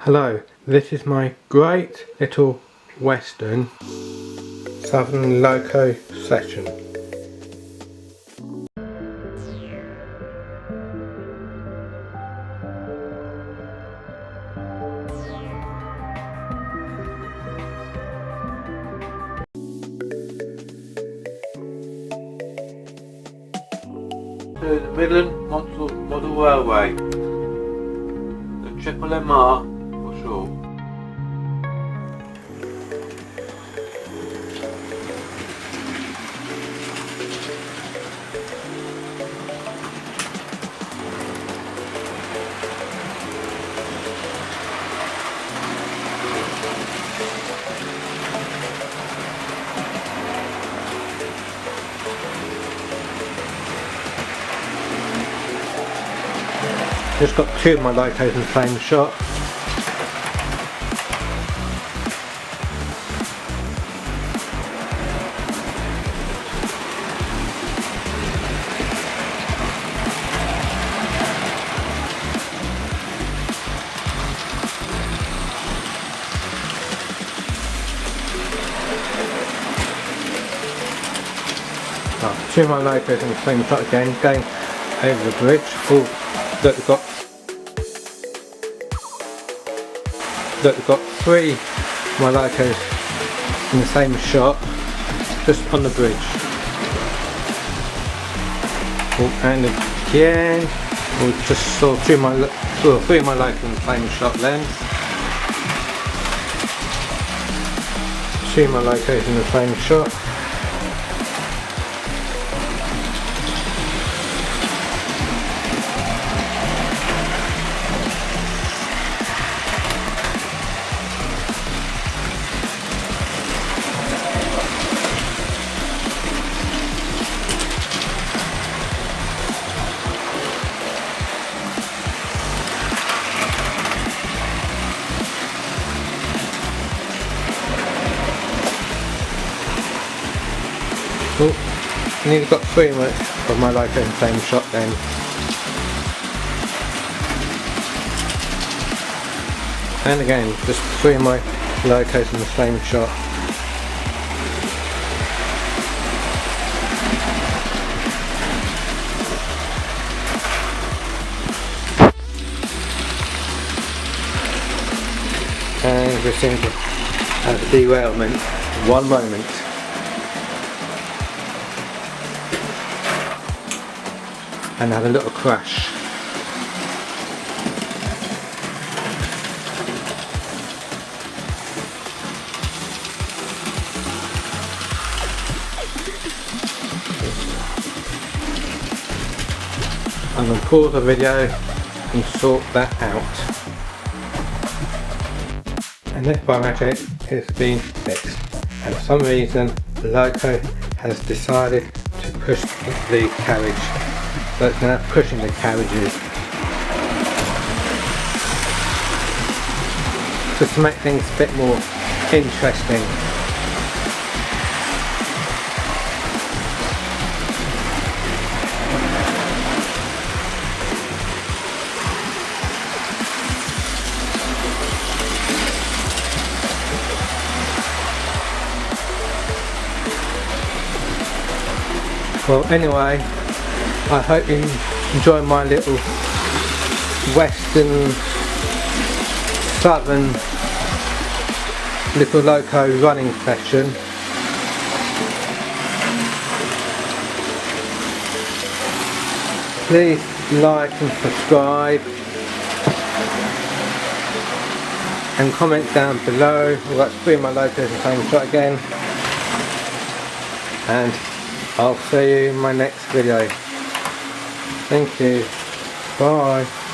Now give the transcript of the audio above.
Hello, this is my great little western southern loco session. To the Midland Model Railway, the Triple MR for sure. Just got two of my locos in the same shot. Two of my locos in the same shot again, going over the bridge. Look, we've got three of my locos in the same shot, just on the bridge. And again, we just saw three of my locos in the same shot then. Three of my locos in the same shot. Oh, nearly got three of my locos in the same shot then. And again, just three of my locos in the same shot. And we seem to have a derailment. One moment. And had a little crash. I'm going to pause the video and sort that out. And this by magic has been fixed, and for some reason the Loco has decided to push the carriage. So it's now pushing the carriages. Just to make things a bit more interesting. Well, anyway, I hope you enjoy my little western southern little loco running session. Please like and subscribe and comment down below. Well, that's three of my locos in the same shot again, and I'll see you in my next video. Thank you. Bye.